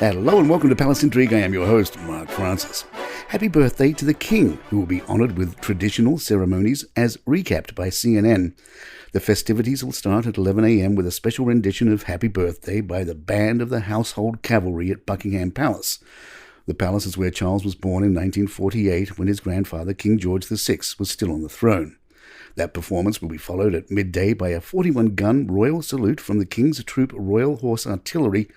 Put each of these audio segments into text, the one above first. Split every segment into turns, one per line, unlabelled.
Hello and welcome to Palace Intrigue. I am your host, Mark Francis. Happy birthday to the King, who will be honoured with traditional ceremonies as recapped by CNN. The festivities will start at 11 a.m. with a special rendition of Happy Birthday by the Band of the Household Cavalry at Buckingham Palace. The palace is where Charles was born in 1948 when his grandfather, King George VI, was still on the throne. That performance will be followed at midday by a 41-gun royal salute from the King's Troop Royal Horse Artillery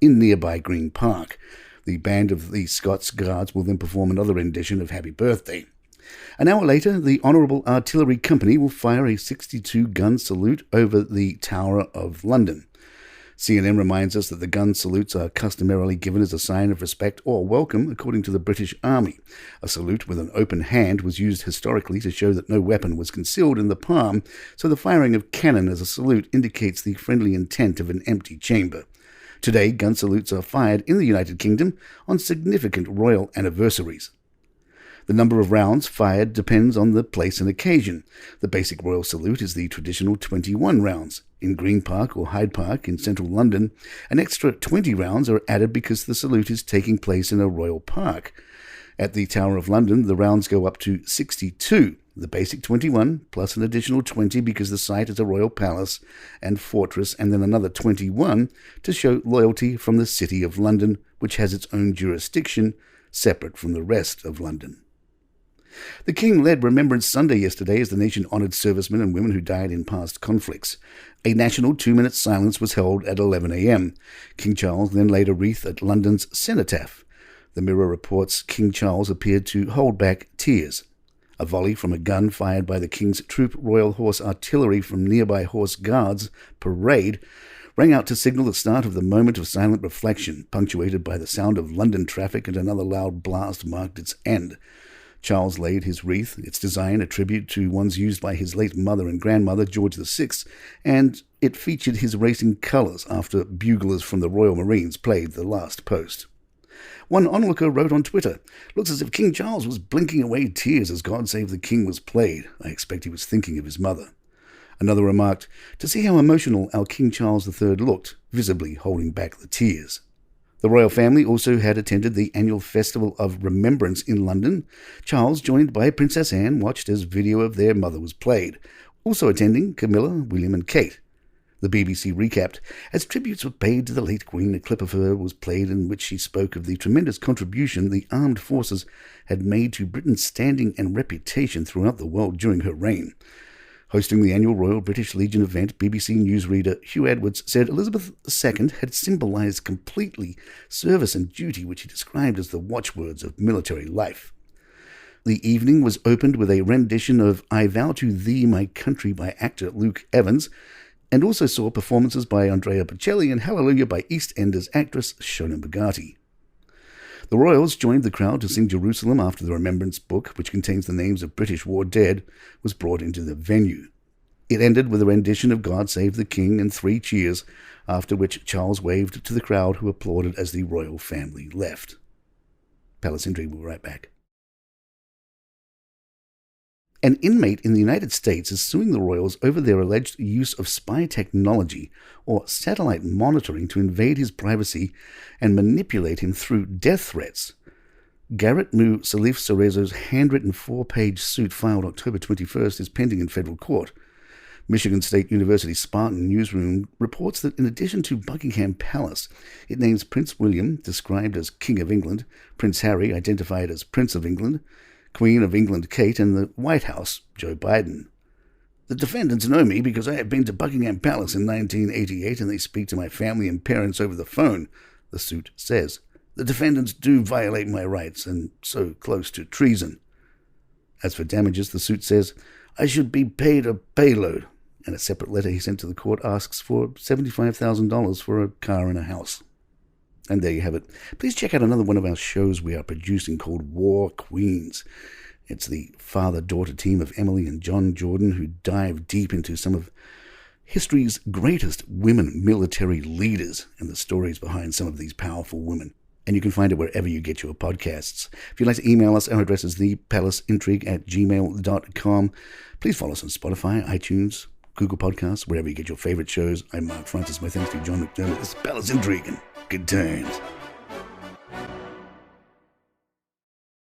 in nearby Green Park. The band of the Scots Guards will then perform another rendition of Happy Birthday. An hour later, the Honourable Artillery Company will fire a 62-gun salute over the Tower of London. CNN reminds us that the gun salutes are customarily given as a sign of respect or welcome according to the British Army. A salute with an open hand was used historically to show that no weapon was concealed in the palm, so the firing of cannon as a salute indicates the friendly intent of an empty chamber. Today, gun salutes are fired in the United Kingdom on significant royal anniversaries. The number of rounds fired depends on the place and occasion. The basic royal salute is the traditional 21 rounds. In Green Park or Hyde Park in central London, an extra 20 rounds are added because the salute is taking place in a royal park. At the Tower of London, the rounds go up to 62. The basic 21, plus an additional 20 because the site is a royal palace and fortress, and then another 21 to show loyalty from the City of London, which has its own jurisdiction, separate from the rest of London. The King led Remembrance Sunday yesterday as the nation honoured servicemen and women who died in past conflicts. A national 2-minute silence was held at 11 a.m. King Charles then laid a wreath at London's Cenotaph. The Mirror reports King Charles appeared to hold back tears. A volley from a gun fired by the King's Troop Royal Horse Artillery from nearby Horse Guards parade rang out to signal the start of the moment of silent reflection, punctuated by the sound of London traffic, and another loud blast marked its end. Charles laid his wreath, its design a tribute to ones used by his late mother and grandmother, George VI, and it featured his racing colours after buglers from the Royal Marines played the last post. One onlooker wrote on Twitter, "Looks as if King Charles was blinking away tears as God Save the King was played. I expect he was thinking of his mother." Another remarked, "To see how emotional our King Charles III looked, visibly holding back the tears." The royal family also had attended the annual Festival of Remembrance in London. Charles, joined by Princess Anne, watched as video of their mother was played. Also attending, Camilla, William and Kate. The BBC recapped, as tributes were paid to the late Queen, a clip of her was played in which she spoke of the tremendous contribution the armed forces had made to Britain's standing and reputation throughout the world during her reign. Hosting the annual Royal British Legion event, BBC newsreader Hugh Edwards said Elizabeth II had symbolised completely service and duty, which he described as the watchwords of military life. The evening was opened with a rendition of I Vow to Thee, My Country by actor Luke Evans, and also saw performances by Andrea Bocelli and Hallelujah by EastEnders actress Shona Bugatti. The royals joined the crowd to sing Jerusalem after the Remembrance book, which contains the names of British war dead, was brought into the venue. It ended with a rendition of God Save the King and 3 cheers, after which Charles waved to the crowd who applauded as the royal family left. Palace Intrigue will be right back. An inmate in the United States is suing the royals over their alleged use of spy technology or satellite monitoring to invade his privacy and manipulate him through death threats. Garrett Mu Salif Cerezo's handwritten 4-page suit filed October 21st is pending in federal court. Michigan State University Spartan Newsroom reports that in addition to Buckingham Palace, it names Prince William, described as King of England, Prince Harry, identified as Prince of England, Queen of England Kate, and the White House, Joe Biden. The defendants know me because I have been to Buckingham Palace in 1988 and they speak to my family and parents over the phone, the suit says. The defendants do violate my rights and so close to treason. As for damages, the suit says, I should be paid a payload, and a separate letter he sent to the court asks for $75,000 for a car and a house. And there you have it. Please check out another one of our shows we are producing called War Queens. It's the father-daughter team of Emily and John Jordan who dive deep into some of history's greatest women military leaders and the stories behind some of these powerful women. And you can find it wherever you get your podcasts. If you'd like to email us, our address is thepalaceintrigue@gmail.com. Please follow us on Spotify, iTunes, Google Podcasts, wherever you get your favorite shows. I'm Mark Francis. My thanks to John McDermott. This is Palace Intrigue and good times.